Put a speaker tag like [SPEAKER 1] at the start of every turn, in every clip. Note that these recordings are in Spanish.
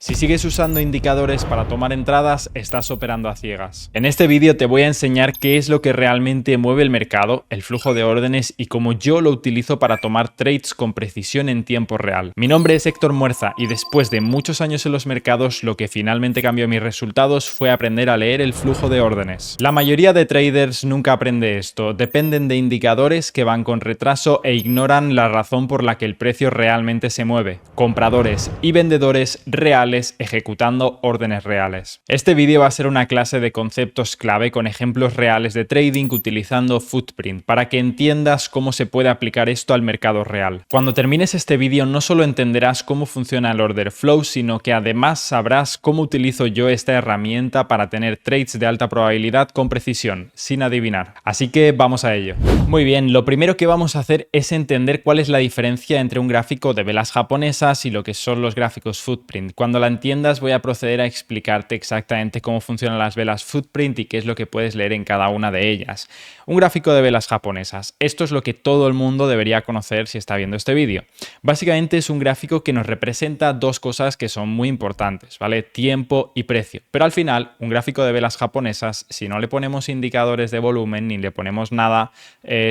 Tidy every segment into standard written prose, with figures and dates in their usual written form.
[SPEAKER 1] Si sigues usando indicadores para tomar entradas, estás operando a ciegas. En este vídeo te voy a enseñar qué es lo que realmente mueve el mercado, el flujo de órdenes y cómo yo lo utilizo para tomar trades con precisión en tiempo real. Mi nombre es Héctor Muerza y después de muchos años en los mercados, lo que finalmente cambió mis resultados fue aprender a leer el flujo de órdenes. La mayoría de traders nunca aprende esto, dependen de indicadores que van con retraso e ignoran la razón por la que el precio realmente se mueve. Compradores y vendedores reales ejecutando órdenes reales. Este vídeo va a ser una clase de conceptos clave con ejemplos reales de trading utilizando Footprint para que entiendas cómo se puede aplicar esto al mercado real. Cuando termines este vídeo no solo entenderás cómo funciona el order flow, sino que además sabrás cómo utilizo yo esta herramienta para tener trades de alta probabilidad con precisión, sin adivinar. Así que vamos a ello. Muy bien, lo primero que vamos a hacer es entender cuál es la diferencia entre un gráfico de velas japonesas y lo que son los gráficos Footprint. Cuando la entiendas voy a proceder a explicarte exactamente cómo funcionan las velas Footprint y qué es lo que puedes leer en cada una de ellas. Un gráfico de velas japonesas. Esto es lo que todo el mundo debería conocer si está viendo este vídeo. Básicamente es un gráfico que nos representa dos cosas que son muy importantes, ¿vale? Tiempo y precio. Pero al final, un gráfico de velas japonesas, si no le ponemos indicadores de volumen ni le ponemos nada,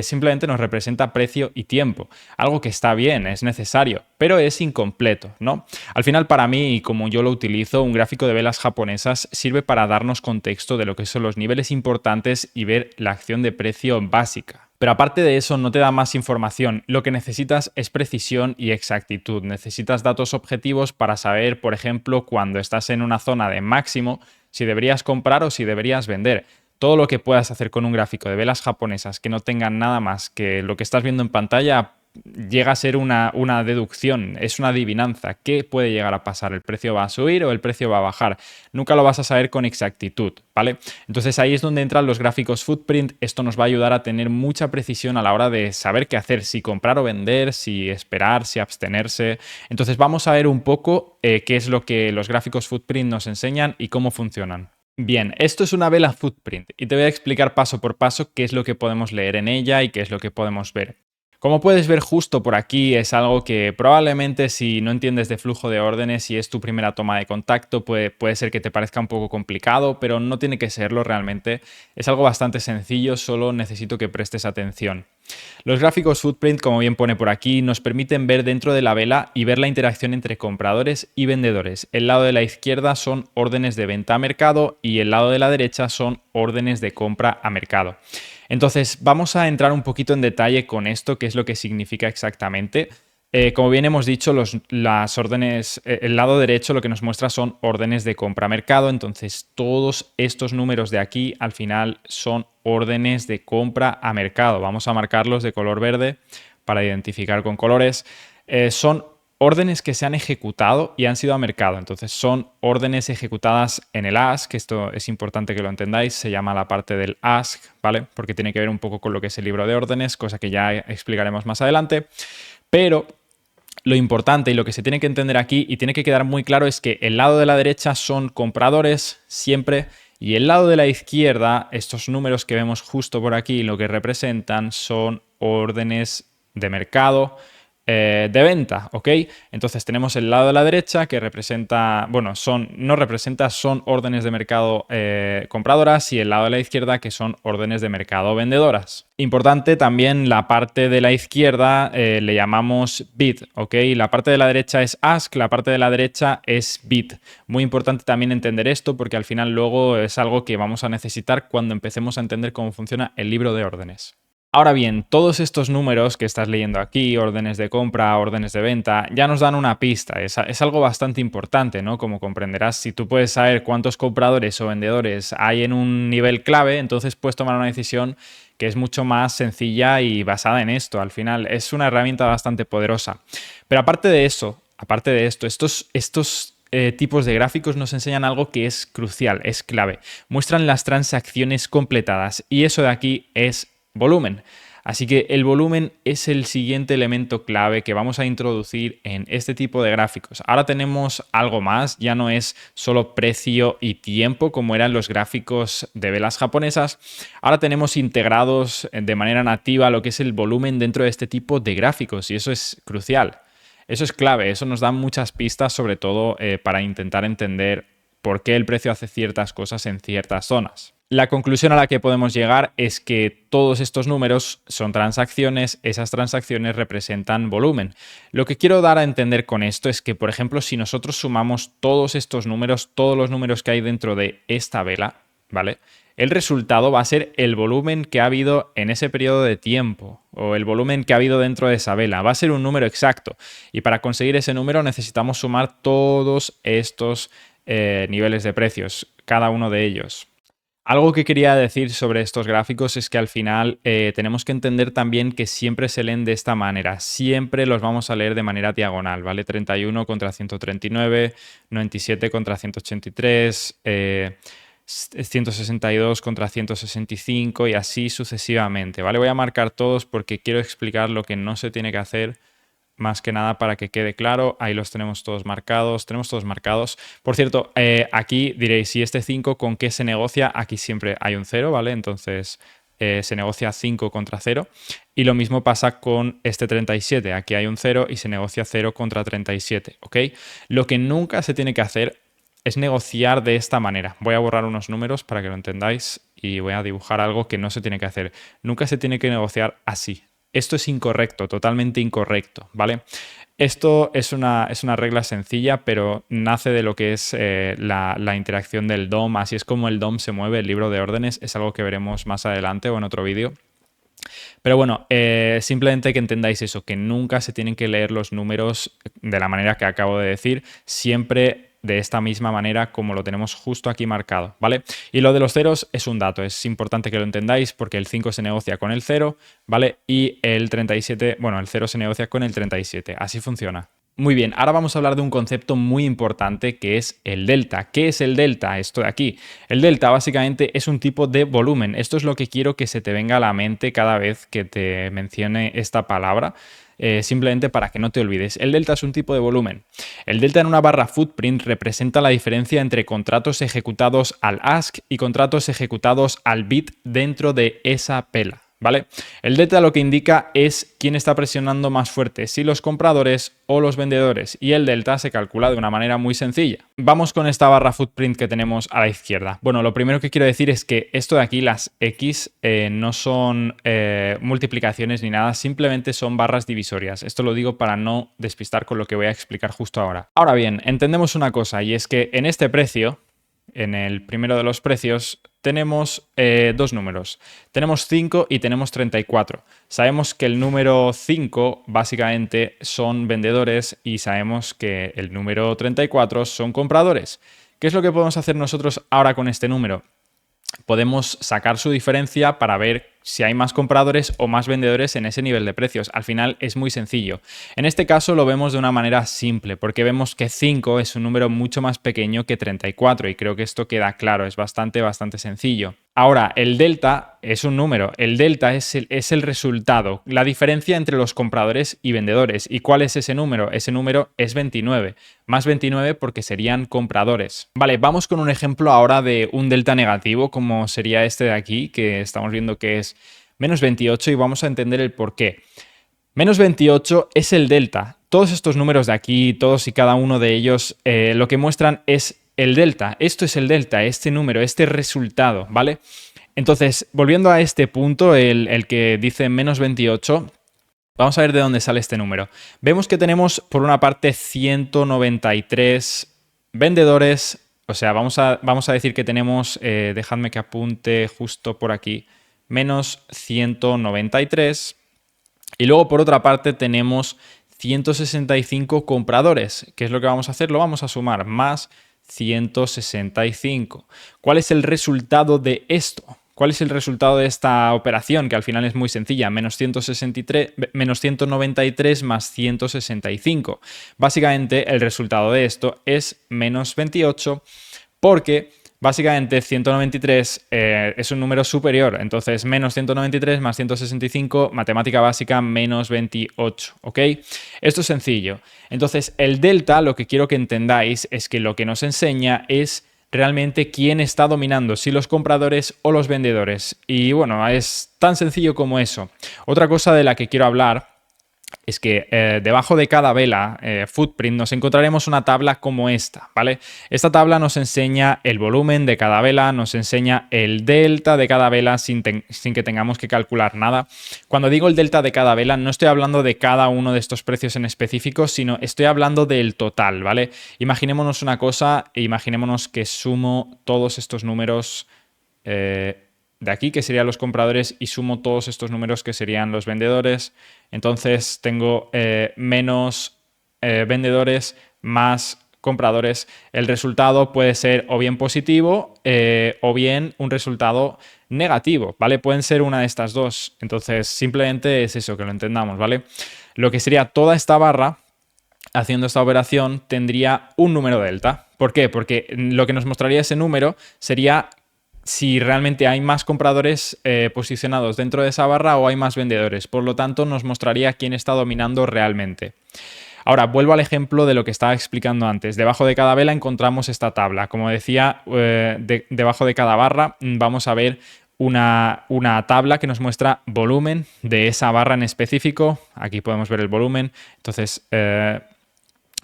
[SPEAKER 1] simplemente nos representa precio y tiempo. Algo que está bien, es necesario, pero es incompleto, ¿no? Al final, para mí, y como yo lo utilizo, un gráfico de velas japonesas sirve para darnos contexto de lo que son los niveles importantes y ver la acción de precio básica. Pero aparte de eso no te da más información, lo que necesitas es precisión y exactitud. Necesitas datos objetivos para saber, por ejemplo, cuando estás en una zona de máximo, si deberías comprar o si deberías vender. Todo lo que puedas hacer con un gráfico de velas japonesas que no tengan nada más que lo que estás viendo en pantalla llega a ser una deducción, es una adivinanza. ¿Qué puede llegar a pasar? ¿El precio va a subir o el precio va a bajar? Nunca lo vas a saber con exactitud, ¿vale? Entonces ahí es donde entran los gráficos Footprint. Esto nos va a ayudar a tener mucha precisión a la hora de saber qué hacer, si comprar o vender, si esperar, si abstenerse. Entonces vamos a ver un poco qué es lo que los gráficos Footprint nos enseñan y cómo funcionan. Bien, esto es una vela Footprint y te voy a explicar paso por paso qué es lo que podemos leer en ella y qué es lo que podemos ver. Como puedes ver justo por aquí, es algo que probablemente si no entiendes de flujo de órdenes y es tu primera toma de contacto, puede ser que te parezca un poco complicado, pero no tiene que serlo realmente. Es algo bastante sencillo, solo necesito que prestes atención. Los gráficos Footprint, como bien pone por aquí, nos permiten ver dentro de la vela y ver la interacción entre compradores y vendedores. El lado de la izquierda son órdenes de venta a mercado y el lado de la derecha son órdenes de compra a mercado. Entonces, vamos a entrar un poquito en detalle con esto, qué es lo que significa exactamente. Como bien hemos dicho, las órdenes, el lado derecho lo que nos muestra son órdenes de compra a mercado. Entonces, todos estos números de aquí al final son órdenes de compra a mercado. Vamos a marcarlos de color verde para identificar con colores. Son órdenes que se han ejecutado y han sido a mercado. Entonces son órdenes ejecutadas en el ask, esto es importante que lo entendáis, se llama la parte del ask, ¿vale? Porque tiene que ver un poco con lo que es el libro de órdenes, cosa que ya explicaremos más adelante. Pero lo importante y lo que se tiene que entender aquí y tiene que quedar muy claro es que el lado de la derecha son compradores siempre y el lado de la izquierda, estos números que vemos justo por aquí, lo que representan son órdenes de mercado de venta, ¿ok? Entonces tenemos el lado de la derecha que representa, bueno, son órdenes de mercado compradoras y el lado de la izquierda que son órdenes de mercado vendedoras. Importante también la parte de la izquierda le llamamos bid, ¿ok? La parte de la derecha es ask, la parte de la derecha es bid. Muy importante también entender esto porque al final luego es algo que vamos a necesitar cuando empecemos a entender cómo funciona el libro de órdenes. Ahora bien, todos estos números que estás leyendo aquí, órdenes de compra, órdenes de venta, ya nos dan una pista. Es algo bastante importante, ¿no? Como comprenderás, si tú puedes saber cuántos compradores o vendedores hay en un nivel clave, entonces puedes tomar una decisión que es mucho más sencilla y basada en esto. Al final es una herramienta bastante poderosa. Pero aparte de esto, estos tipos de gráficos nos enseñan algo que es crucial, es clave. Muestran las transacciones completadas y eso de aquí es volumen. Así que el volumen es el siguiente elemento clave que vamos a introducir en este tipo de gráficos. Ahora tenemos algo más, ya no es solo precio y tiempo como eran los gráficos de velas japonesas. Ahora tenemos integrados de manera nativa lo que es el volumen dentro de este tipo de gráficos y eso es crucial. Eso es clave, eso nos da muchas pistas, sobre todo para intentar entender por qué el precio hace ciertas cosas en ciertas zonas. La conclusión a la que podemos llegar es que todos estos números son transacciones, esas transacciones representan volumen. Lo que quiero dar a entender con esto es que, por ejemplo, si nosotros sumamos todos estos números, todos los números que hay dentro de esta vela, ¿vale? El resultado va a ser el volumen que ha habido en ese periodo de tiempo o el volumen que ha habido dentro de esa vela. Va a ser un número exacto y para conseguir ese número necesitamos sumar todos estos niveles de precios, cada uno de ellos. Algo que quería decir sobre estos gráficos es que al final tenemos que entender también que siempre se leen de esta manera, siempre los vamos a leer de manera diagonal, ¿vale? 31 contra 139, 97 contra 183, 162 contra 165 y así sucesivamente, ¿vale? Voy a marcar todos porque quiero explicar lo que no se tiene que hacer, más que nada para que quede claro. Ahí los tenemos todos marcados. Por cierto, aquí diréis, si este 5 con qué se negocia, aquí siempre hay un 0, ¿vale? Entonces se negocia 5 contra 0. Y lo mismo pasa con este 37. Aquí hay un 0 y se negocia 0 contra 37, ¿ok? Lo que nunca se tiene que hacer es negociar de esta manera. Voy a borrar unos números para que lo entendáis y voy a dibujar algo que no se tiene que hacer. Nunca se tiene que negociar así. Esto es incorrecto, totalmente incorrecto, ¿vale? Esto es una regla sencilla, pero nace de lo que es la interacción del DOM. Así es como el DOM se mueve, el libro de órdenes. Es algo que veremos más adelante o en otro vídeo. Pero bueno, simplemente que entendáis eso, que nunca se tienen que leer los números de la manera que acabo de decir, siempre de esta misma manera como lo tenemos justo aquí marcado, ¿vale? Y lo de los ceros es un dato, es importante que lo entendáis porque el 5 se negocia con el 0, ¿vale? Y el 37, bueno, el 0 se negocia con el 37, así funciona. Muy bien, ahora vamos a hablar de un concepto muy importante que es el delta. ¿Qué es el delta? Esto de aquí. El delta básicamente es un tipo de volumen. Esto es lo que quiero que se te venga a la mente cada vez que te mencione esta palabra. Simplemente para que no te olvides. El delta es un tipo de volumen. El delta en una barra footprint representa la diferencia entre contratos ejecutados al ask y contratos ejecutados al bid dentro de esa pela, ¿vale? El delta lo que indica es quién está presionando más fuerte, si los compradores o los vendedores, y el delta se calcula de una manera muy sencilla. Vamos con esta barra footprint que tenemos a la izquierda. Bueno, lo primero que quiero decir es que esto de aquí, las X, no son multiplicaciones ni nada, simplemente son barras divisorias. Esto lo digo para no despistar con lo que voy a explicar justo ahora. Ahora bien, entendemos una cosa y es que en este precio, en el primero de los precios, tenemos dos números. Tenemos 5 y tenemos 34. Sabemos que el número 5 básicamente son vendedores y sabemos que el número 34 son compradores. ¿Qué es lo que podemos hacer nosotros ahora con este número? Podemos sacar su diferencia para ver si hay más compradores o más vendedores en ese nivel de precios. Al final es muy sencillo. En este caso lo vemos de una manera simple porque vemos que 5 es un número mucho más pequeño que 34 y creo que esto queda claro, es bastante sencillo. Ahora, el delta es un número, el delta es el resultado, la diferencia entre los compradores y vendedores. ¿Y cuál es ese número? Ese número es 29, más 29 porque serían compradores. Vale, vamos con un ejemplo ahora de un delta negativo como sería este de aquí, que estamos viendo que es menos 28 y vamos a entender el por qué. Menos 28 es el delta. Todos estos números de aquí, todos y cada uno de ellos, lo que muestran es el delta. Esto es el delta, este número, este resultado, ¿vale? Entonces, volviendo a este punto, el que dice menos 28, vamos a ver de dónde sale este número. Vemos que tenemos, por una parte, 193 vendedores. O sea, vamos a decir que tenemos, dejadme que apunte justo por aquí, menos 193. Y luego, por otra parte, tenemos 165 compradores. ¿Qué es lo que vamos a hacer? Lo vamos a sumar, más 165. ¿Cuál es el resultado de esto? ¿Cuál es el resultado de esta operación? Que al final es muy sencilla, menos 193 más 165. Básicamente el resultado de esto es menos 28 porque básicamente 193 es un número superior, entonces menos 193 más 165, matemática básica, menos 28, ¿ok? Esto es sencillo. Entonces el delta, lo que quiero que entendáis es que lo que nos enseña es realmente quién está dominando, si los compradores o los vendedores. Y bueno, es tan sencillo como eso. Otra cosa de la que quiero hablar es que debajo de cada vela footprint nos encontraremos una tabla como esta, ¿vale? Esta tabla nos enseña el volumen de cada vela, nos enseña el delta de cada vela sin que tengamos que calcular nada. Cuando digo el delta de cada vela, no estoy hablando de cada uno de estos precios en específico, sino estoy hablando del total, ¿vale? Imaginémonos una cosa, imaginémonos que sumo todos estos números de aquí, que serían los compradores, y sumo todos estos números que serían los vendedores. Entonces tengo menos vendedores más compradores. El resultado puede ser o bien positivo o bien un resultado negativo, ¿vale? Pueden ser una de estas dos. Entonces simplemente es eso, que lo entendamos, ¿vale? Lo que sería toda esta barra, haciendo esta operación, tendría un número delta. ¿Por qué? Porque lo que nos mostraría ese número sería si realmente hay más compradores posicionados dentro de esa barra o hay más vendedores. Por lo tanto, nos mostraría quién está dominando realmente. Ahora, vuelvo al ejemplo de lo que estaba explicando antes. Debajo de cada vela encontramos esta tabla. Como decía, debajo de cada barra vamos a ver una tabla que nos muestra volumen de esa barra en específico. Aquí podemos ver el volumen. Entonces,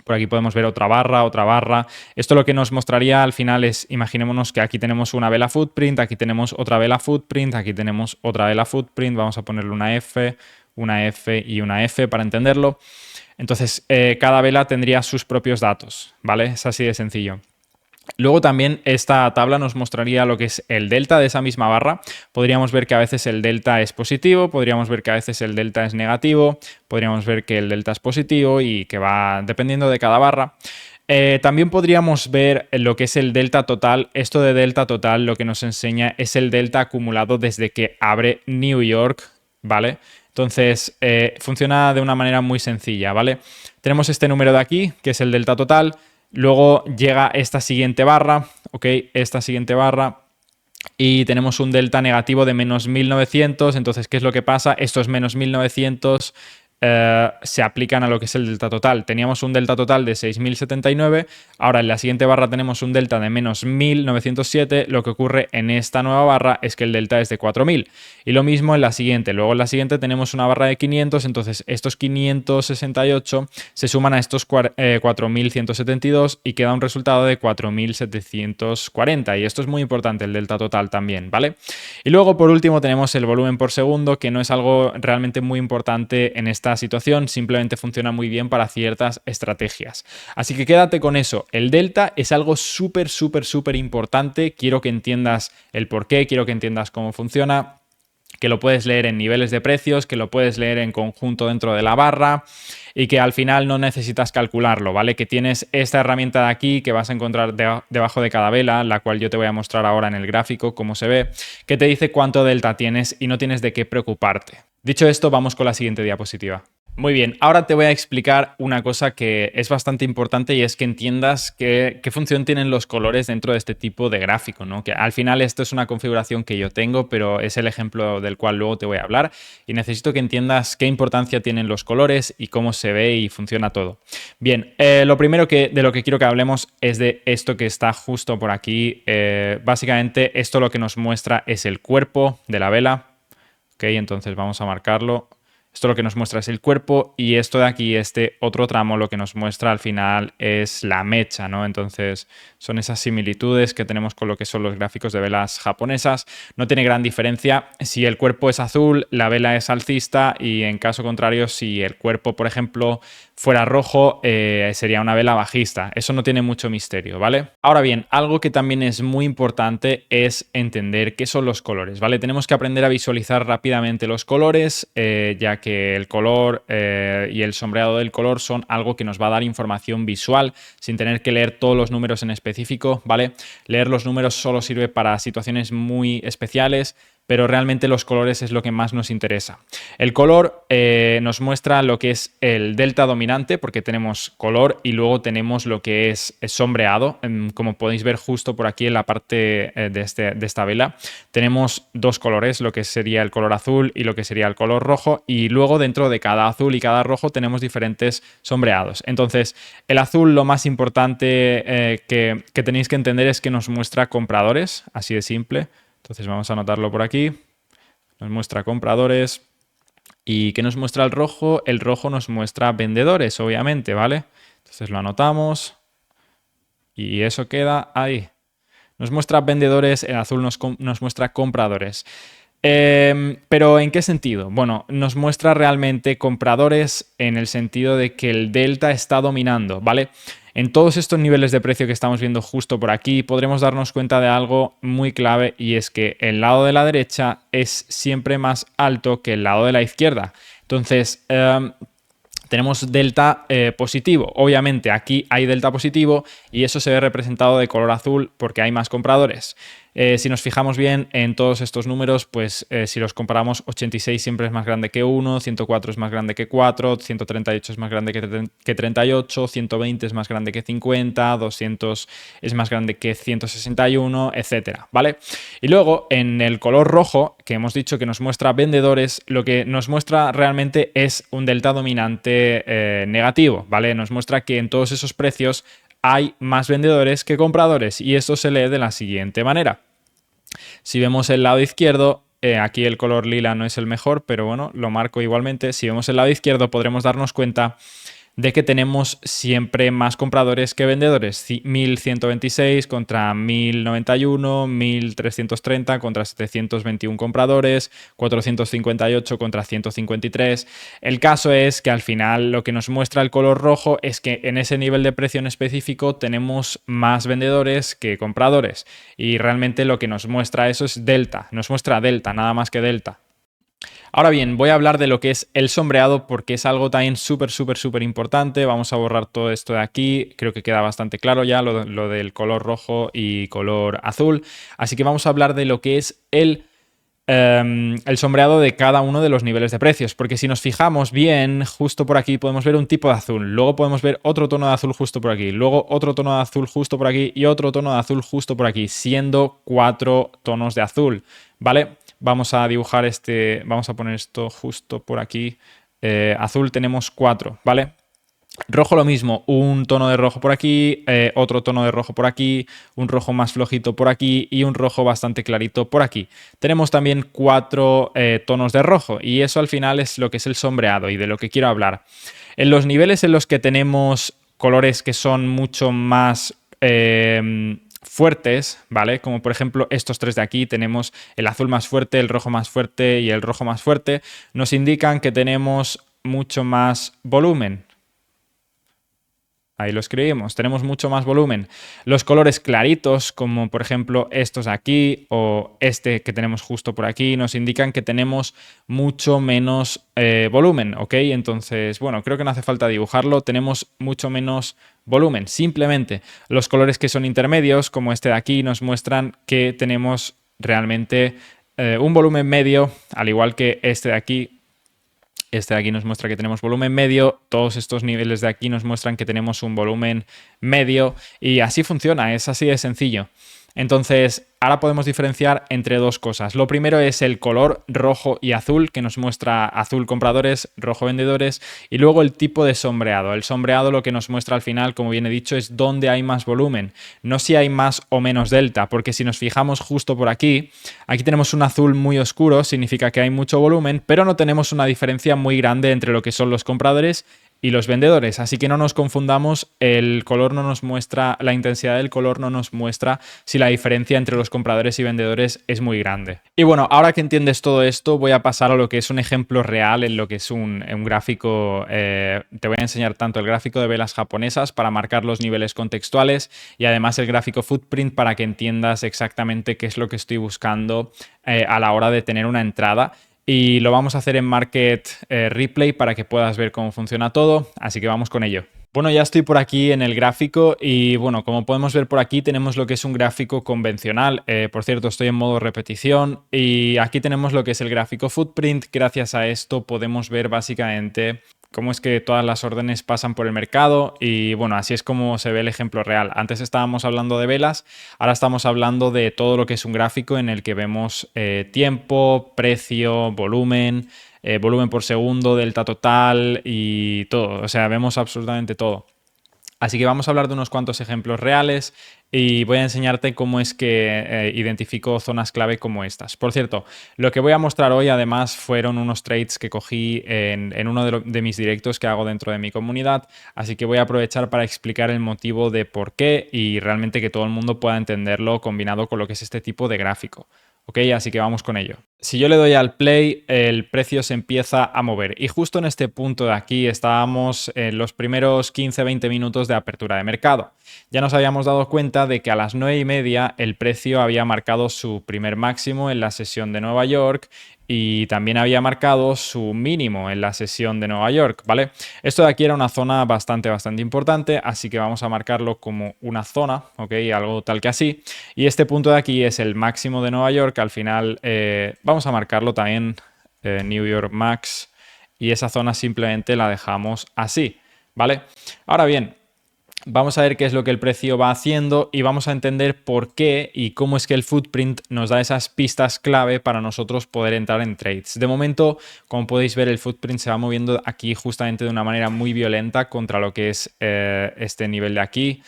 [SPEAKER 1] por aquí podemos ver otra barra, otra barra. Esto lo que nos mostraría al final es, imaginémonos que aquí tenemos una vela footprint, aquí tenemos otra vela footprint, aquí tenemos otra vela footprint. Vamos a ponerle una F y una F para entenderlo. Entonces, cada vela tendría sus propios datos, ¿vale? Es así de sencillo. Luego también esta tabla nos mostraría lo que es el delta de esa misma barra. Podríamos ver que a veces el delta es positivo, podríamos ver que a veces el delta es negativo, podríamos ver que el delta es positivo y que va dependiendo de cada barra. También podríamos ver lo que es el delta total. Esto de delta total lo que nos enseña es el delta acumulado desde que abre New York, ¿vale? Entonces, funciona de una manera muy sencilla, ¿vale? Tenemos este número de aquí, que es el delta total. Luego llega esta siguiente barra, ¿ok? Esta siguiente barra. Y tenemos un delta negativo de menos 1900. Entonces, ¿qué es lo que pasa? Estos menos 1900 se aplican a lo que es el delta total. Teníamos un delta total de 6079, ahora en la siguiente barra tenemos un delta de menos 1907. Lo que ocurre en esta nueva barra es que el delta es de 4000. Y lo mismo en la siguiente. Luego en la siguiente tenemos una barra de 500, entonces estos 568 se suman a estos 4172 y queda un resultado de 4740. Y esto es muy importante, el delta total también, ¿vale? Y luego por último tenemos el volumen por segundo, que no es algo realmente muy importante en esta situación, simplemente funciona muy bien para ciertas estrategias. Así que quédate con eso. El delta es algo súper importante. Quiero que entiendas el por qué, quiero que entiendas cómo funciona, que lo puedes leer en niveles de precios, que lo puedes leer en conjunto dentro de la barra y que al final no necesitas calcularlo, ¿vale? Que tienes esta herramienta de aquí que vas a encontrar debajo de cada vela, la cual yo te voy a mostrar ahora en el gráfico cómo se ve, que te dice cuánto delta tienes y no tienes de qué preocuparte. Dicho esto, vamos con la siguiente diapositiva. Muy bien, ahora te voy a explicar una cosa que es bastante importante y es que entiendas qué función tienen los colores dentro de este tipo de gráfico, ¿no? Que al final esto es una configuración que yo tengo, pero es el ejemplo del cual luego te voy a hablar y necesito que entiendas qué importancia tienen los colores y cómo se ve y funciona todo. Bien, lo primero de lo que quiero que hablemos es de esto que está justo por aquí. Básicamente esto lo que nos muestra es el cuerpo de la vela. Ok, entonces vamos a marcarlo. Esto lo que nos muestra es el cuerpo y esto de aquí, este otro tramo, lo que nos muestra al final es la mecha, ¿no? Entonces son esas similitudes que tenemos con lo que son los gráficos de velas japonesas. No tiene gran diferencia. Si el cuerpo es azul, la vela es alcista y en caso contrario, si el cuerpo, por ejemplo, fuera rojo, sería una vela bajista. Eso no tiene mucho misterio, ¿vale? Ahora bien, algo que también es muy importante es entender qué son los colores, ¿vale? Tenemos que aprender a visualizar rápidamente los colores, ya que el color y el sombreado del color son algo que nos va a dar información visual sin tener que leer todos los números en específico, ¿vale? Leer los números solo sirve para situaciones muy especiales, pero realmente los colores es lo que más nos interesa. El color nos muestra lo que es el delta dominante, porque tenemos color y luego tenemos lo que es sombreado. Como podéis ver justo por aquí en la parte de esta vela, tenemos dos colores, lo que sería el color azul y lo que sería el color rojo, y luego dentro de cada azul y cada rojo tenemos diferentes sombreados. Entonces, el azul, lo más importante que tenéis que entender es que nos muestra compradores, así de simple. Entonces vamos a anotarlo por aquí. Nos muestra compradores. ¿Y qué nos muestra el rojo? El rojo nos muestra vendedores, obviamente, ¿vale? Entonces lo anotamos y eso queda ahí. Nos muestra vendedores, el azul nos muestra compradores. Pero ¿en qué sentido? Bueno, nos muestra realmente compradores en el sentido de que el delta está dominando, ¿vale? En todos estos niveles de precio que estamos viendo justo por aquí, podremos darnos cuenta de algo muy clave y es que el lado de la derecha es siempre más alto que el lado de la izquierda. Entonces, tenemos delta positivo. Obviamente aquí hay delta positivo y eso se ve representado de color azul porque hay más compradores. Si nos fijamos bien en todos estos números, pues si los comparamos, 86 siempre es más grande que 1, 104 es más grande que 4, 138 es más grande que 38, 120 es más grande que 50, 200 es más grande que 161, etcétera, ¿vale? Y luego en el color rojo, que hemos dicho que nos muestra vendedores, lo que nos muestra realmente es un delta dominante negativo, ¿vale? Nos muestra que en todos esos precios hay más vendedores que compradores y esto se lee de la siguiente manera. Si vemos el lado izquierdo, aquí el color lila no es el mejor, pero bueno, lo marco igualmente. Si vemos el lado izquierdo podremos darnos cuenta de que tenemos siempre más compradores que vendedores. 1126 contra 1091, 1330 contra 721 compradores, 458 contra 153. El caso es que al final lo que nos muestra el color rojo es que en ese nivel de precio en específico tenemos más vendedores que compradores. Y realmente lo que nos muestra eso es delta. Nos muestra delta, nada más que delta. Ahora bien, voy a hablar de lo que es el sombreado porque es algo también súper importante. Vamos a borrar todo esto de aquí. Creo que queda bastante claro ya lo del color rojo y color azul. Así que vamos a hablar de lo que es el sombreado de cada uno de los niveles de precios. Porque si nos fijamos bien, justo por aquí podemos ver un tipo de azul. Luego podemos ver otro tono de azul justo por aquí. Luego otro tono de azul justo por aquí y otro tono de azul justo por aquí, siendo 4 tonos de azul, ¿vale? Vamos a dibujar vamos a poner esto justo por aquí. Azul tenemos 4, ¿vale? Rojo lo mismo, un tono de rojo por aquí, otro tono de rojo por aquí, un rojo más flojito por aquí y un rojo bastante clarito por aquí. Tenemos también 4 tonos de rojo y eso al final es lo que es el sombreado y de lo que quiero hablar. En los niveles en los que tenemos colores que son mucho más fuertes, ¿vale? Como por ejemplo estos 3 de aquí, tenemos el azul más fuerte, el rojo más fuerte y el rojo más fuerte, nos indican que tenemos mucho más volumen. Ahí lo escribimos, tenemos mucho más volumen. Los colores claritos, como por ejemplo estos aquí o este que tenemos justo por aquí, nos indican que tenemos mucho menos volumen, ¿ok? Entonces, bueno, creo que no hace falta dibujarlo, tenemos mucho menos volumen. Simplemente los colores que son intermedios, como este de aquí, nos muestran que tenemos realmente un volumen medio, al igual que este de aquí. Este de aquí nos muestra que tenemos volumen medio, todos estos niveles de aquí nos muestran que tenemos un volumen medio y así funciona, es así de sencillo. Entonces, ahora podemos diferenciar entre dos cosas. Lo primero es el color rojo y azul, que nos muestra azul compradores, rojo vendedores, y luego el tipo de sombreado. El sombreado lo que nos muestra al final, como bien he dicho, es dónde hay más volumen, no si hay más o menos delta, porque si nos fijamos justo por aquí, aquí tenemos un azul muy oscuro, significa que hay mucho volumen, pero no tenemos una diferencia muy grande entre lo que son los compradores y los vendedores, así que no nos confundamos, el color no nos muestra, la intensidad del color no nos muestra si la diferencia entre los compradores y vendedores es muy grande. Y bueno, ahora que entiendes todo esto, voy a pasar a lo que es un ejemplo real en lo que es un gráfico. Te voy a enseñar tanto el gráfico de velas japonesas para marcar los niveles contextuales y además el gráfico footprint para que entiendas exactamente qué es lo que estoy buscando a la hora de tener una entrada. Y lo vamos a hacer en Market Replay para que puedas ver cómo funciona todo, así que vamos con ello. Bueno, ya estoy por aquí en el gráfico y bueno, como podemos ver por aquí tenemos lo que es un gráfico convencional. Por cierto, estoy en modo repetición y aquí tenemos lo que es el gráfico footprint. Gracias a esto podemos ver básicamente cómo es que todas las órdenes pasan por el mercado y bueno, así es como se ve el ejemplo real. Antes estábamos hablando de velas, ahora estamos hablando de todo lo que es un gráfico en el que vemos tiempo, precio, volumen, volumen por segundo, delta total y todo. O sea, vemos absolutamente todo. Así que vamos a hablar de unos cuantos ejemplos reales y voy a enseñarte cómo es que identifico zonas clave como estas. Por cierto, lo que voy a mostrar hoy además fueron unos trades que cogí en uno de mis directos que hago dentro de mi comunidad, así que voy a aprovechar para explicar el motivo de por qué y realmente que todo el mundo pueda entenderlo combinado con lo que es este tipo de gráfico. Ok, así que vamos con ello. Si yo le doy al play, el precio se empieza a mover y justo en este punto de aquí estábamos en los primeros 15-20 minutos de apertura de mercado. Ya nos habíamos dado cuenta de que a las 9:30 el precio había marcado su primer máximo en la sesión de Nueva York y también había marcado su mínimo en la sesión de Nueva York, ¿vale? Esto de aquí era una zona bastante importante, así que vamos a marcarlo como una zona, ¿ok? Algo tal que así. Y este punto de aquí es el máximo de Nueva York, al final vamos a marcarlo también New York Max y esa zona simplemente la dejamos así, ¿vale? Ahora bien, vamos a ver qué es lo que el precio va haciendo y vamos a entender por qué y cómo es que el footprint nos da esas pistas clave para nosotros poder entrar en trades. De momento, como podéis ver, el footprint se va moviendo aquí justamente de una manera muy violenta contra lo que es este nivel de aquí.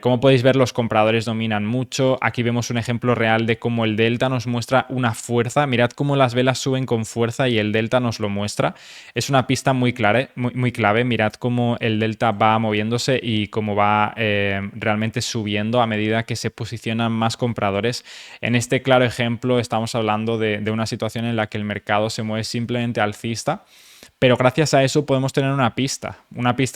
[SPEAKER 1] Como podéis ver, los compradores dominan mucho. Aquí vemos un ejemplo real de cómo el delta nos muestra una fuerza. Mirad cómo las velas suben con fuerza y el delta nos lo muestra. Es una pista muy clave. Mirad cómo el delta va moviéndose y cómo va realmente subiendo a medida que se posicionan más compradores. En este claro ejemplo estamos hablando de una situación en la que el mercado se mueve simplemente alcista. Pero gracias a eso podemos tener una pista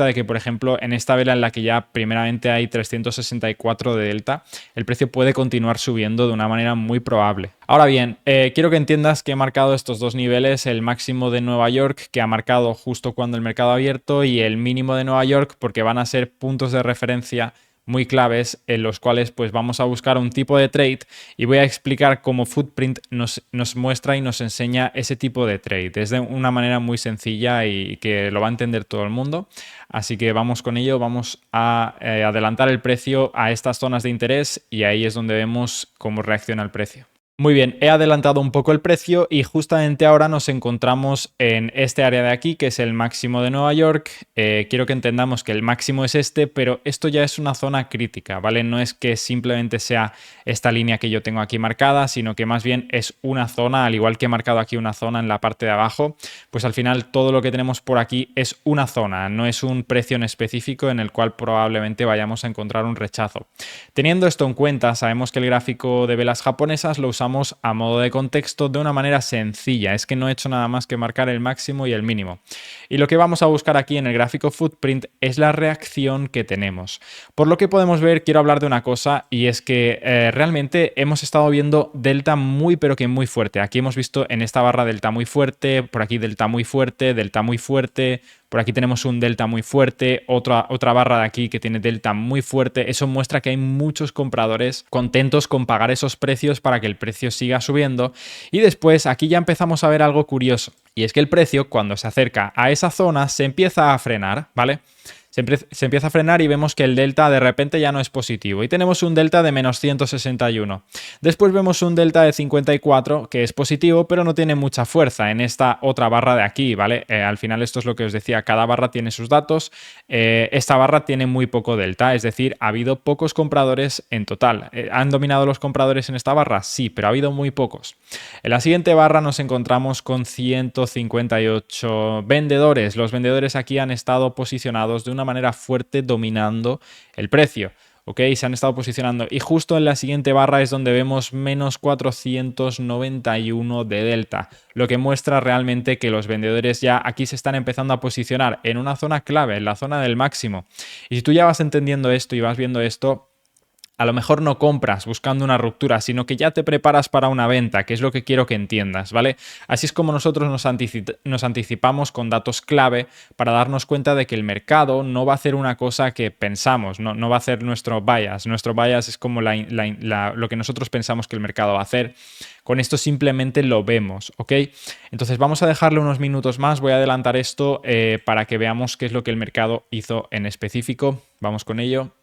[SPEAKER 1] de que, por ejemplo, en esta vela en la que ya primeramente hay 364 de delta, el precio puede continuar subiendo de una manera muy probable. Ahora bien, quiero que entiendas que he marcado estos dos niveles, el máximo de Nueva York, que ha marcado justo cuando el mercado ha abierto, y el mínimo de Nueva York, porque van a ser puntos de referencia muy claves en los cuales pues vamos a buscar un tipo de trade y voy a explicar cómo Footprint nos muestra y nos enseña ese tipo de trade. Es de una manera muy sencilla y que lo va a entender todo el mundo. Así que vamos con ello, vamos a adelantar el precio a estas zonas de interés y ahí es donde vemos cómo reacciona el precio. Muy bien, he adelantado un poco el precio y justamente ahora nos encontramos en este área de aquí, que es el máximo de Nueva York. Quiero que entendamos que el máximo es este, pero esto ya es una zona crítica, ¿vale? No es que simplemente sea esta línea que yo tengo aquí marcada, sino que más bien es una zona, al igual que he marcado aquí una zona en la parte de abajo, pues al final todo lo que tenemos por aquí es una zona, no es un precio en específico en el cual probablemente vayamos a encontrar un rechazo. Teniendo esto en cuenta, sabemos que el gráfico de velas japonesas lo usamos a modo de contexto de una manera sencilla. Es que no he hecho nada más que marcar el máximo y el mínimo. Y lo que vamos a buscar aquí en el gráfico Footprint es la reacción que tenemos. Por lo que podemos ver, quiero hablar de una cosa y es que realmente hemos estado viendo delta muy pero que muy fuerte. Aquí hemos visto en esta barra delta muy fuerte, por aquí delta muy fuerte, delta muy fuerte. Por aquí tenemos un delta muy fuerte, otra barra de aquí que tiene delta muy fuerte. Eso muestra que hay muchos compradores contentos con pagar esos precios para que el precio siga subiendo. Y después aquí ya empezamos a ver algo curioso. Y es que el precio, cuando se acerca a esa zona, se empieza a frenar, ¿vale? Se empieza a frenar y vemos que el delta de repente ya no es positivo y tenemos un delta de menos 161. Después vemos un delta de 54 que es positivo pero no tiene mucha fuerza en esta otra barra de aquí, ¿vale? Al final esto es lo que os decía, cada barra tiene sus datos, esta barra tiene muy poco delta, es decir, ha habido pocos compradores en total. ¿Han dominado los compradores en esta barra? Sí, pero ha habido muy pocos. En la siguiente barra nos encontramos con 158 vendedores. Los vendedores aquí han estado posicionados de una manera fuerte dominando el precio. ¿Ok? Se han estado posicionando y justo en la siguiente barra es donde vemos menos 491 de delta, lo que muestra realmente que los vendedores ya aquí se están empezando a posicionar en una zona clave, en la zona del máximo. Y si tú ya vas entendiendo esto y vas viendo esto, a lo mejor no compras buscando una ruptura, sino que ya te preparas para una venta, que es lo que quiero que entiendas, ¿vale? Así es como nosotros nos anticipamos con datos clave para darnos cuenta de que el mercado no va a hacer una cosa que pensamos, no va a hacer nuestro bias. Nuestro bias es como lo que nosotros pensamos que el mercado va a hacer. Con esto simplemente lo vemos, ¿ok? Entonces vamos a dejarle unos minutos más, voy a adelantar esto para que veamos qué es lo que el mercado hizo en específico. Vamos con ello.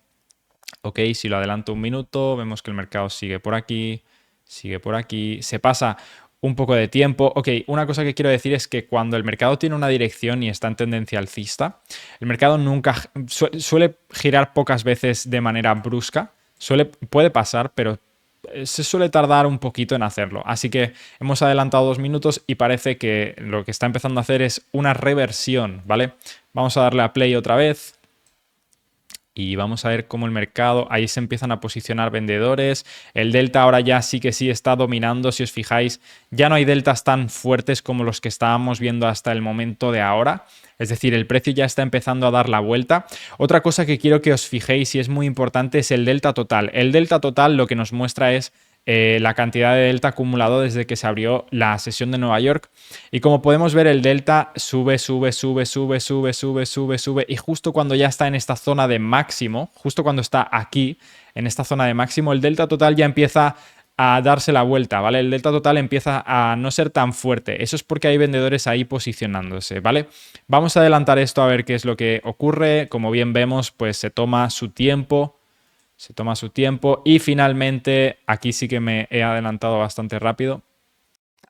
[SPEAKER 1] Ok, si lo adelanto un minuto, vemos que el mercado sigue por aquí, se pasa un poco de tiempo. Ok, una cosa que quiero decir es que cuando el mercado tiene una dirección y está en tendencia alcista, el mercado nunca suele girar pocas veces de manera brusca, puede pasar, pero se suele tardar un poquito en hacerlo. Así que hemos adelantado 2 minutos y parece que lo que está empezando a hacer es una reversión, ¿vale? Vamos a darle a play otra vez. Y vamos a ver cómo el mercado, ahí se empiezan a posicionar vendedores. El delta ahora ya sí que sí está dominando, si os fijáis. Ya no hay deltas tan fuertes como los que estábamos viendo hasta el momento de ahora. Es decir, el precio ya está empezando a dar la vuelta. Otra cosa que quiero que os fijéis y es muy importante es el delta total. El delta total lo que nos muestra es la cantidad de delta acumulado desde que se abrió la sesión de Nueva York. Y como podemos ver, el delta sube, sube, sube, sube, sube, sube, sube, sube. Y justo cuando ya está en esta zona de máximo, justo cuando está aquí, en esta zona de máximo, el delta total ya empieza a darse la vuelta, ¿vale? El delta total empieza a no ser tan fuerte. Eso es porque hay vendedores ahí posicionándose, ¿vale? Vamos a adelantar esto a ver qué es lo que ocurre. Como bien vemos, pues se toma su tiempo. Se toma su tiempo y finalmente aquí sí que me he adelantado bastante rápido.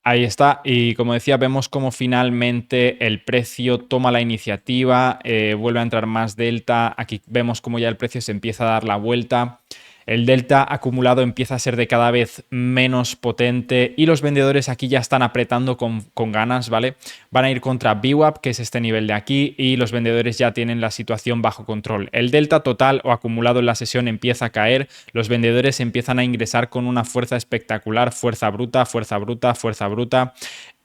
[SPEAKER 1] Ahí está, y como decía, vemos cómo finalmente el precio toma la iniciativa, vuelve a entrar más delta. Aquí vemos cómo ya el precio se empieza a dar la vuelta. El delta acumulado empieza a ser de cada vez menos potente y los vendedores aquí ya están apretando con ganas, ¿vale? Van a ir contra VWAP, que es este nivel de aquí, y los vendedores ya tienen la situación bajo control. El delta total o acumulado en la sesión empieza a caer, los vendedores empiezan a ingresar con una fuerza espectacular, fuerza bruta, fuerza bruta, fuerza bruta.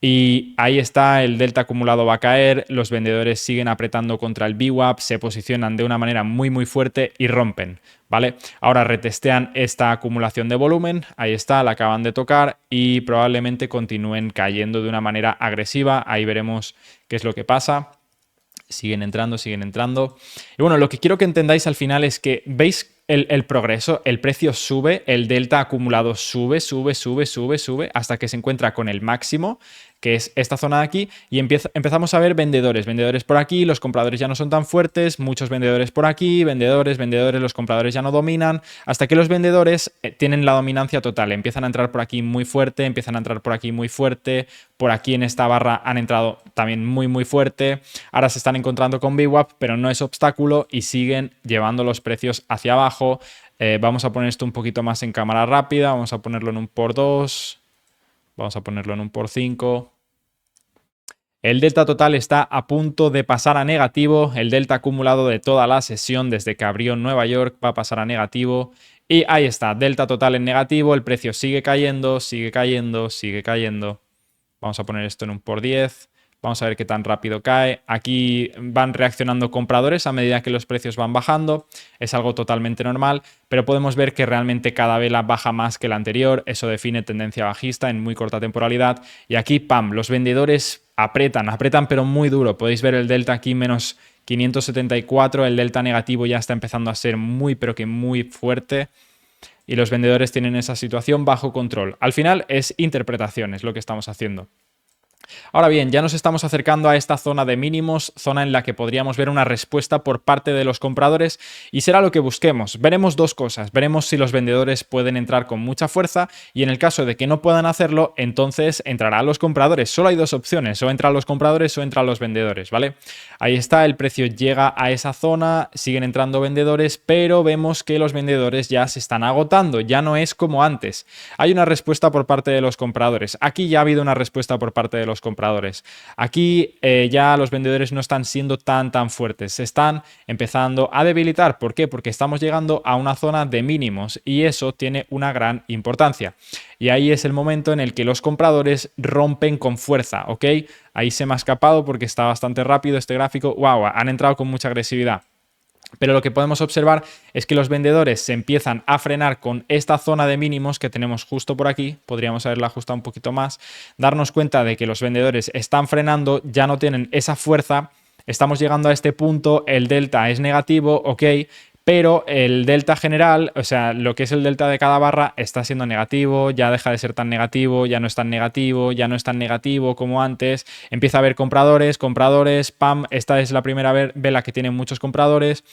[SPEAKER 1] Y ahí está, el delta acumulado va a caer, los vendedores siguen apretando contra el VWAP, se posicionan de una manera muy muy fuerte y rompen, ¿vale? Ahora retestean esta acumulación de volumen, ahí está, la acaban de tocar y probablemente continúen cayendo de una manera agresiva, ahí veremos qué es lo que pasa. Siguen entrando, siguen entrando. Y bueno, lo que quiero que entendáis al final es que veis el progreso, el precio sube, el delta acumulado sube, sube, sube, sube, sube, hasta que se encuentra con el máximo, que es esta zona de aquí, y empezamos a ver vendedores por aquí, los compradores ya no son tan fuertes, muchos vendedores por aquí, vendedores, los compradores ya no dominan, hasta que los vendedores tienen la dominancia total, empiezan a entrar por aquí muy fuerte, empiezan a entrar por aquí muy fuerte, por aquí en esta barra han entrado también muy muy fuerte, ahora se están encontrando con VWAP, pero no es obstáculo y siguen llevando los precios hacia abajo. Vamos a poner esto un poquito más en cámara rápida, vamos a ponerlo en un por 2, vamos a ponerlo en un por 5. El delta total está a punto de pasar a negativo, el delta acumulado de toda la sesión desde que abrió Nueva York va a pasar a negativo y ahí está, delta total en negativo, el precio sigue cayendo, sigue cayendo, sigue cayendo. Vamos a poner esto en un por 10. Vamos a ver qué tan rápido cae. Aquí van reaccionando compradores a medida que los precios van bajando. Es algo totalmente normal, pero podemos ver que realmente cada vela baja más que la anterior. Eso define tendencia bajista en muy corta temporalidad. Y aquí, pam, los vendedores apretan pero muy duro. Podéis ver el delta aquí menos 574. El delta negativo ya está empezando a ser muy, pero que muy fuerte. Y los vendedores tienen esa situación bajo control. Al final es interpretación, es lo que estamos haciendo. Ahora bien, ya nos estamos acercando a esta zona de mínimos, zona en la que podríamos ver una respuesta por parte de los compradores y será lo que busquemos. Veremos dos cosas, veremos si los vendedores pueden entrar con mucha fuerza y en el caso de que no puedan hacerlo, entonces entrarán los compradores. Solo hay dos opciones, o entran los compradores o entran los vendedores, ¿vale? Ahí está, el precio llega a esa zona, siguen entrando vendedores, pero vemos que los vendedores ya se están agotando, ya no es como antes. Hay una respuesta por parte de los compradores. Aquí ya ha habido una respuesta por parte de los compradores. Aquí ya los vendedores no están siendo tan fuertes, se están empezando a debilitar. ¿Por qué? Porque estamos llegando a una zona de mínimos y eso tiene una gran importancia. Y ahí es el momento en el que los compradores rompen con fuerza, ¿ok? Ahí se me ha escapado porque está bastante rápido este gráfico. ¡Wow! Han entrado con mucha agresividad. Pero lo que podemos observar es que los vendedores se empiezan a frenar con esta zona de mínimos que tenemos justo por aquí. Podríamos haberla ajustado un poquito más. Darnos cuenta de que los vendedores están frenando, ya no tienen esa fuerza. Estamos llegando a este punto, el delta es negativo, ok, pero el delta general, o sea, lo que es el delta de cada barra está siendo negativo, ya deja de ser tan negativo, ya no es tan negativo, ya no es tan negativo como antes. Empieza a haber compradores, pam, esta es la primera vela que tiene muchos compradores.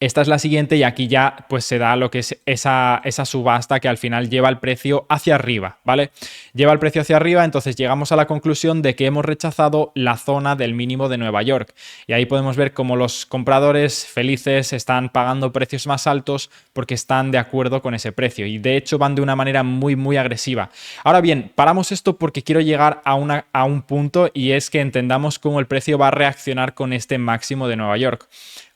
[SPEAKER 1] Esta es la siguiente y aquí ya pues se da lo que es esa subasta que al final lleva el precio hacia arriba, ¿vale? Lleva el precio hacia arriba, entonces llegamos a la conclusión de que hemos rechazado la zona del mínimo de Nueva York. Y ahí podemos ver cómo los compradores felices están pagando precios más altos porque están de acuerdo con ese precio y de hecho van de una manera muy agresiva. Ahora bien, paramos esto porque quiero llegar a un punto y es que entendamos cómo el precio va a reaccionar con este máximo de Nueva York.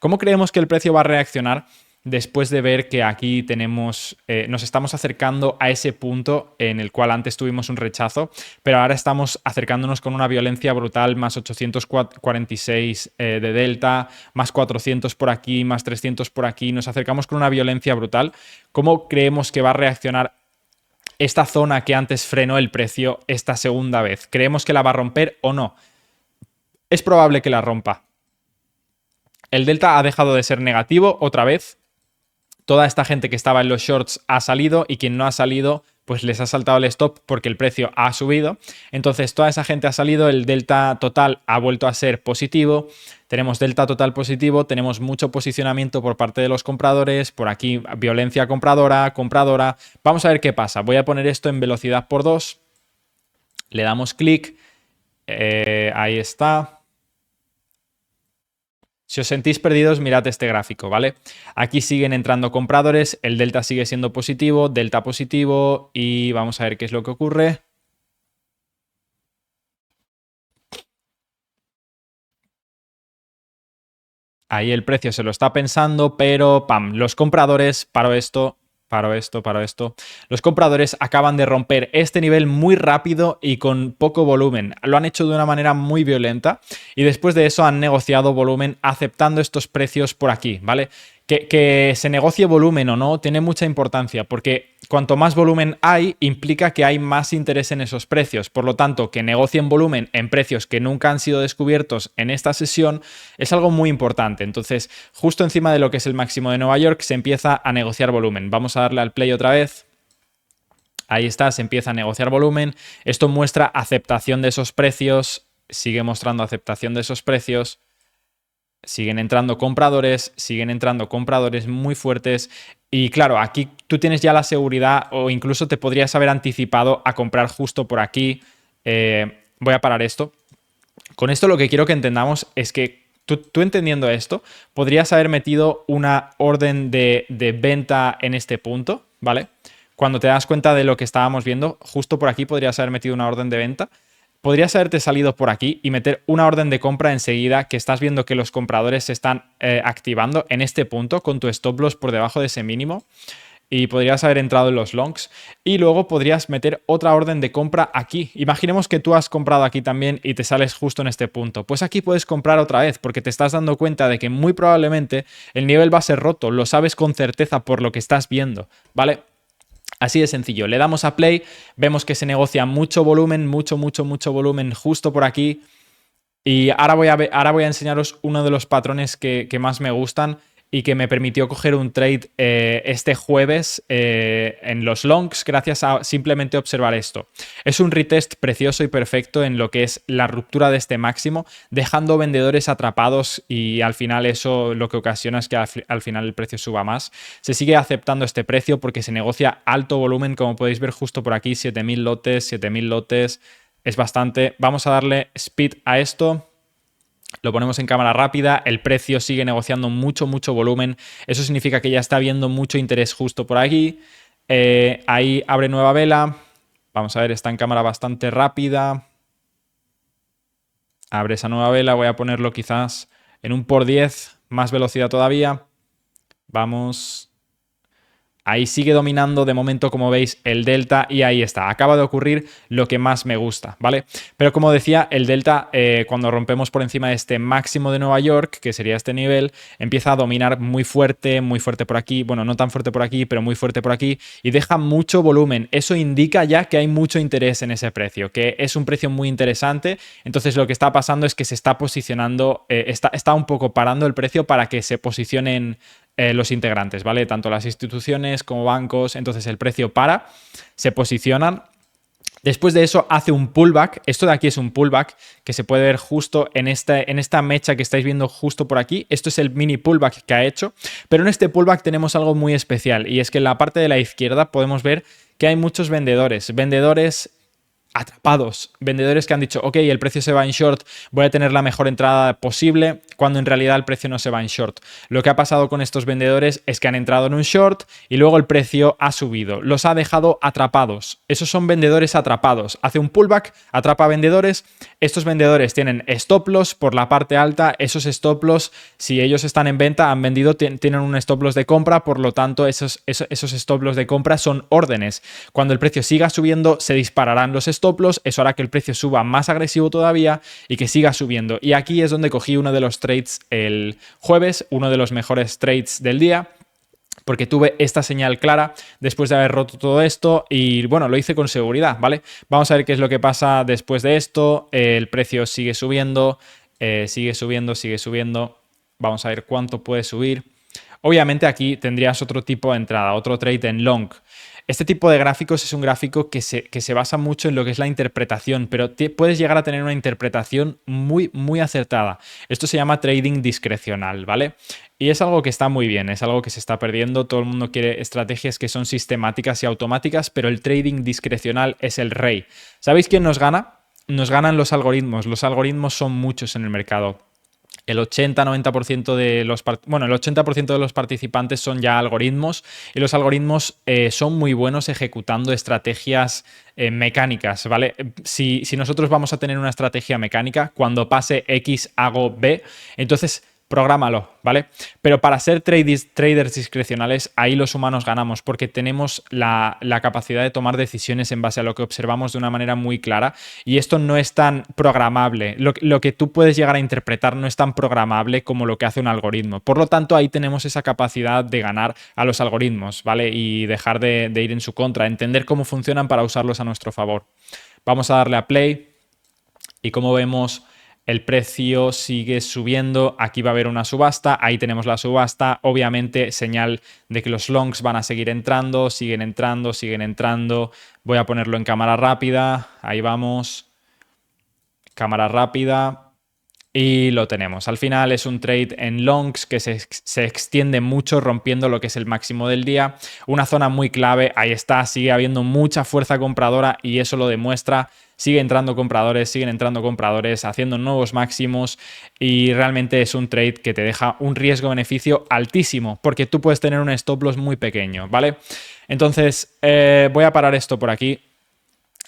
[SPEAKER 1] ¿Cómo creemos que el precio va a reaccionar después de ver que aquí tenemos, nos estamos acercando a ese punto en el cual antes tuvimos un rechazo, pero ahora estamos acercándonos con una violencia brutal, más 846 de delta, más 400 por aquí, más 300 por aquí, nos acercamos con una violencia brutal? ¿Cómo creemos que va a reaccionar esta zona que antes frenó el precio esta segunda vez? ¿Creemos que la va a romper o no? Es probable que la rompa. El delta ha dejado de ser negativo otra vez. Toda esta gente que estaba en los shorts ha salido y quien no ha salido pues les ha saltado el stop porque el precio ha subido. Entonces toda esa gente ha salido, el delta total ha vuelto a ser positivo. Tenemos delta total positivo, tenemos mucho posicionamiento por parte de los compradores, por aquí violencia compradora. Vamos a ver qué pasa. Voy a poner esto en velocidad por 2. Le damos clic. Ahí está. Si os sentís perdidos, mirad este gráfico, ¿vale? Aquí siguen entrando compradores, el delta sigue siendo positivo, delta positivo y vamos a ver qué es lo que ocurre. Ahí el precio se lo está pensando, pero ¡pam! Los compradores, paro esto. Los compradores acaban de romper este nivel muy rápido y con poco volumen. Lo han hecho de una manera muy violenta y después de eso han negociado volumen aceptando estos precios por aquí, ¿vale? Que se negocie volumen o no tiene mucha importancia porque cuanto más volumen hay implica que hay más interés en esos precios. Por lo tanto, que negocien volumen en precios que nunca han sido descubiertos en esta sesión es algo muy importante. Entonces, justo encima de lo que es el máximo de Nueva York se empieza a negociar volumen. Vamos a darle al play otra vez. Ahí está, se empieza a negociar volumen. Esto muestra aceptación de esos precios. Sigue mostrando aceptación de esos precios. Siguen entrando compradores muy fuertes y claro, aquí tú tienes ya la seguridad o incluso te podrías haber anticipado a comprar justo por aquí. Voy a parar esto. Con esto lo que quiero que entendamos es que tú entendiendo esto, podrías haber metido una orden de venta en este punto, ¿vale? Cuando te das cuenta de lo que estábamos viendo, justo por aquí podrías haber metido una orden de venta. Podrías haberte salido por aquí y meter una orden de compra enseguida que estás viendo que los compradores se están activando en este punto con tu stop loss por debajo de ese mínimo y podrías haber entrado en los longs y luego podrías meter otra orden de compra aquí. Imaginemos que tú has comprado aquí también y te sales justo en este punto. Pues aquí puedes comprar otra vez porque te estás dando cuenta de que muy probablemente el nivel va a ser roto. Lo sabes con certeza por lo que estás viendo, ¿vale? Así de sencillo, le damos a play, vemos que se negocia mucho volumen, mucho volumen justo por aquí y ahora voy a enseñaros uno de los patrones que más me gustan y que me permitió coger un trade este jueves en los longs gracias a simplemente observar esto. Es un retest precioso y perfecto en lo que es la ruptura de este máximo, dejando vendedores atrapados y al final eso lo que ocasiona es que al final el precio suba más. Se sigue aceptando este precio porque se negocia alto volumen, como podéis ver justo por aquí, 7.000 lotes, es bastante. Vamos a darle speed a esto. Lo ponemos en cámara rápida, el precio sigue negociando mucho volumen. Eso significa que ya está habiendo mucho interés justo por aquí. Ahí abre nueva vela. Vamos a ver, está en cámara bastante rápida. Abre esa nueva vela. Voy a ponerlo quizás en un por 10, más velocidad todavía. Vamos. Ahí sigue dominando de momento, como veis, el delta y ahí está. Acaba de ocurrir lo que más me gusta, ¿vale? Pero como decía, el delta, cuando rompemos por encima de este máximo de Nueva York, que sería este nivel, empieza a dominar muy fuerte por aquí. Bueno, no tan fuerte por aquí, pero muy fuerte por aquí y deja mucho volumen. Eso indica ya que hay mucho interés en ese precio, que es un precio muy interesante. Entonces lo que está pasando es que se está posicionando, está un poco parando el precio para que se posicionen los integrantes, ¿vale? Tanto las instituciones como bancos. Entonces el precio para, se posicionan. Después de eso hace un pullback. Esto de aquí es un pullback que se puede ver justo en esta mecha que estáis viendo justo por aquí. Esto es el mini pullback que ha hecho. Pero en este pullback tenemos algo muy especial y es que en la parte de la izquierda podemos ver que hay muchos vendedores. Vendedores atrapados, vendedores que han dicho, ok, el precio se va en short, voy a tener la mejor entrada posible, cuando en realidad el precio no se va en short. Lo que ha pasado con estos vendedores es que han entrado en un short y luego el precio ha subido, los ha dejado atrapados. Esos son vendedores atrapados. Hace un pullback, atrapa vendedores, estos vendedores tienen stop loss por la parte alta, esos stop loss, si ellos están en venta, han vendido, tienen un stop loss de compra, por lo tanto esos stop loss de compra son órdenes. Cuando el precio siga subiendo, se dispararán los stop loss, eso hará que el precio suba más agresivo todavía y que siga subiendo. Y aquí es donde cogí uno de los trades el jueves, uno de los mejores trades del día, porque tuve esta señal clara después de haber roto todo esto y bueno, lo hice con seguridad, ¿vale? Vamos a ver qué es lo que pasa después de esto. El precio sigue subiendo, sigue subiendo, sigue subiendo. Vamos a ver cuánto puede subir. Obviamente aquí tendrías otro tipo de entrada, otro trade en long. Este tipo de gráficos es un gráfico que se basa mucho en lo que es la interpretación, pero puedes llegar a tener una interpretación muy acertada. Esto se llama trading discrecional, ¿vale? Y es algo que está muy bien, es algo que se está perdiendo. Todo el mundo quiere estrategias que son sistemáticas y automáticas, pero el trading discrecional es el rey. ¿Sabéis quién nos gana? Nos ganan los algoritmos. Los algoritmos son muchos en el mercado. El 80-90% de los, bueno, el 80% de los participantes son ya algoritmos y los algoritmos son muy buenos ejecutando estrategias mecánicas, ¿vale? Si nosotros vamos a tener una estrategia mecánica, cuando pase X hago B, entonces prográmalo, ¿vale? Pero para ser traders discrecionales, ahí los humanos ganamos porque tenemos la capacidad de tomar decisiones en base a lo que observamos de una manera muy clara y esto no es tan programable. Lo que tú puedes llegar a interpretar no es tan programable como lo que hace un algoritmo. Por lo tanto, ahí tenemos esa capacidad de ganar a los algoritmos, ¿vale? Y dejar de ir en su contra, entender cómo funcionan para usarlos a nuestro favor. Vamos a darle a play y como vemos, el precio sigue subiendo, aquí va a haber una subasta, ahí tenemos la subasta, obviamente señal de que los longs van a seguir entrando, siguen entrando, siguen entrando. Voy a ponerlo en cámara rápida, ahí vamos, cámara rápida. Y lo tenemos. Al final es un trade en longs que se extiende mucho rompiendo lo que es el máximo del día. Una zona muy clave, ahí está, sigue habiendo mucha fuerza compradora y eso lo demuestra. Siguen entrando compradores, haciendo nuevos máximos y realmente es un trade que te deja un riesgo-beneficio altísimo porque tú puedes tener un stop loss muy pequeño, ¿vale? Entonces voy a parar esto por aquí.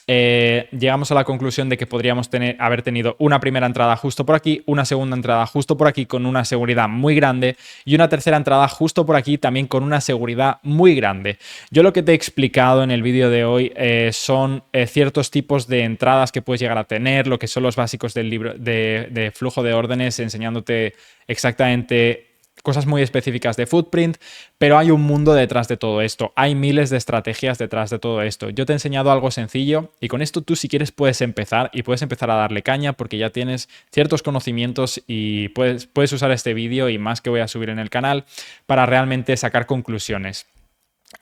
[SPEAKER 1] Llegamos a la conclusión de que podríamos haber tenido una primera entrada justo por aquí, una segunda entrada justo por aquí con una seguridad muy grande y una tercera entrada justo por aquí también con una seguridad muy grande. Yo lo que te he explicado en el vídeo de hoy son ciertos tipos de entradas que puedes llegar a tener, lo que son los básicos del libro de flujo de órdenes, enseñándote exactamente cosas muy específicas de Footprint, pero hay un mundo detrás de todo esto. Hay miles de estrategias detrás de todo esto. Yo te he enseñado algo sencillo y con esto tú si quieres puedes empezar y puedes empezar a darle caña porque ya tienes ciertos conocimientos y puedes usar este vídeo y más que voy a subir en el canal para realmente sacar conclusiones.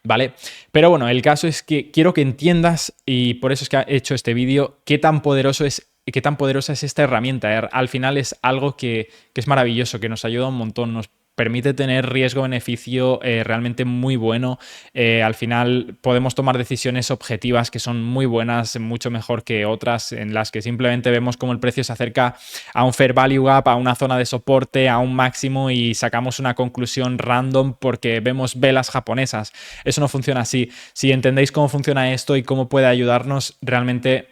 [SPEAKER 1] ¿Vale? Pero bueno, el caso es que quiero que entiendas y por eso es que he hecho este vídeo, qué tan poderosa es esta herramienta. Al final es algo que es maravilloso, que nos ayuda un montón, nos permite tener riesgo-beneficio realmente muy bueno. Al final podemos tomar decisiones objetivas que son muy buenas, mucho mejor que otras en las que simplemente vemos cómo el precio se acerca a un fair value gap, a una zona de soporte, a un máximo y sacamos una conclusión random porque vemos velas japonesas. Eso no funciona así. Si entendéis cómo funciona esto y cómo puede ayudarnos, realmente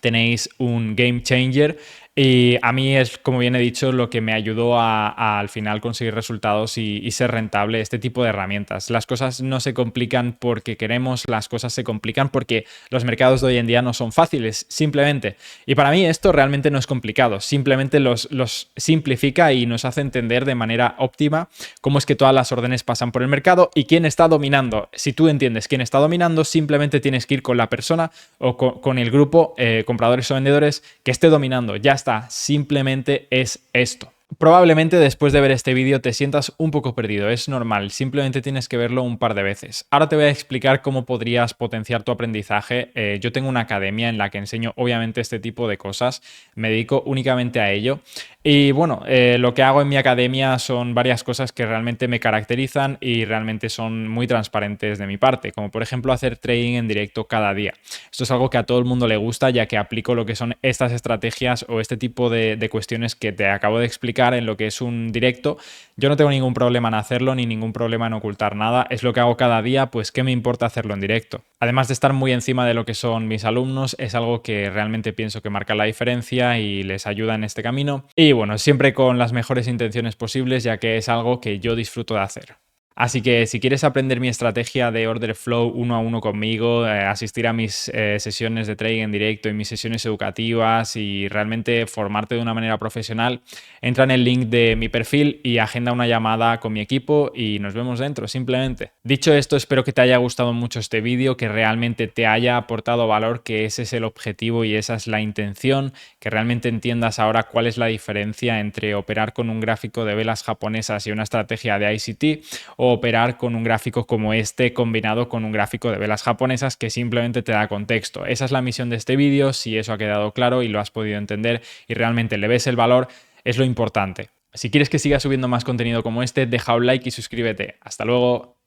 [SPEAKER 1] tenéis un game changer. Y a mí es, como bien he dicho, lo que me ayudó a al final conseguir resultados y ser rentable, este tipo de herramientas. Las cosas no se complican porque queremos, las cosas se complican porque los mercados de hoy en día no son fáciles, simplemente. Y para mí esto realmente no es complicado, simplemente los simplifica y nos hace entender de manera óptima cómo es que todas las órdenes pasan por el mercado y quién está dominando. Si tú entiendes quién está dominando, simplemente tienes que ir con la persona o con el grupo, compradores o vendedores, que esté dominando. Ya está. Simplemente es esto. Probablemente después de ver este vídeo te sientas un poco perdido, es normal, simplemente tienes que verlo un par de veces. Ahora te voy a explicar cómo podrías potenciar tu aprendizaje. Yo tengo una academia en la que enseño obviamente este tipo de cosas, me dedico únicamente a ello. Y bueno, lo que hago en mi academia son varias cosas que realmente me caracterizan y realmente son muy transparentes de mi parte, como por ejemplo hacer trading en directo cada día. Esto es algo que a todo el mundo le gusta, ya que aplico lo que son estas estrategias o este tipo de cuestiones que te acabo de explicar en lo que es un directo. Yo no tengo ningún problema en hacerlo ni ningún problema en ocultar nada. Es lo que hago cada día, pues ¿qué me importa hacerlo en directo? Además de estar muy encima de lo que son mis alumnos, es algo que realmente pienso que marca la diferencia y les ayuda en este camino. Y bueno, siempre con las mejores intenciones posibles, ya que es algo que yo disfruto de hacer. Así que si quieres aprender mi estrategia de order flow uno a uno conmigo, asistir a mis sesiones de trading en directo y mis sesiones educativas y realmente formarte de una manera profesional, entra en el link de mi perfil y agenda una llamada con mi equipo y nos vemos dentro, simplemente. Dicho esto, espero que te haya gustado mucho este vídeo, que realmente te haya aportado valor, que ese es el objetivo y esa es la intención, que realmente entiendas ahora cuál es la diferencia entre operar con un gráfico de velas japonesas y una estrategia de ICT o operar con un gráfico como este combinado con un gráfico de velas japonesas que simplemente te da contexto. Esa es la misión de este vídeo. Si eso ha quedado claro y lo has podido entender y realmente le ves el valor, es lo importante. Si quieres que siga subiendo más contenido como este, deja un like y suscríbete. Hasta luego.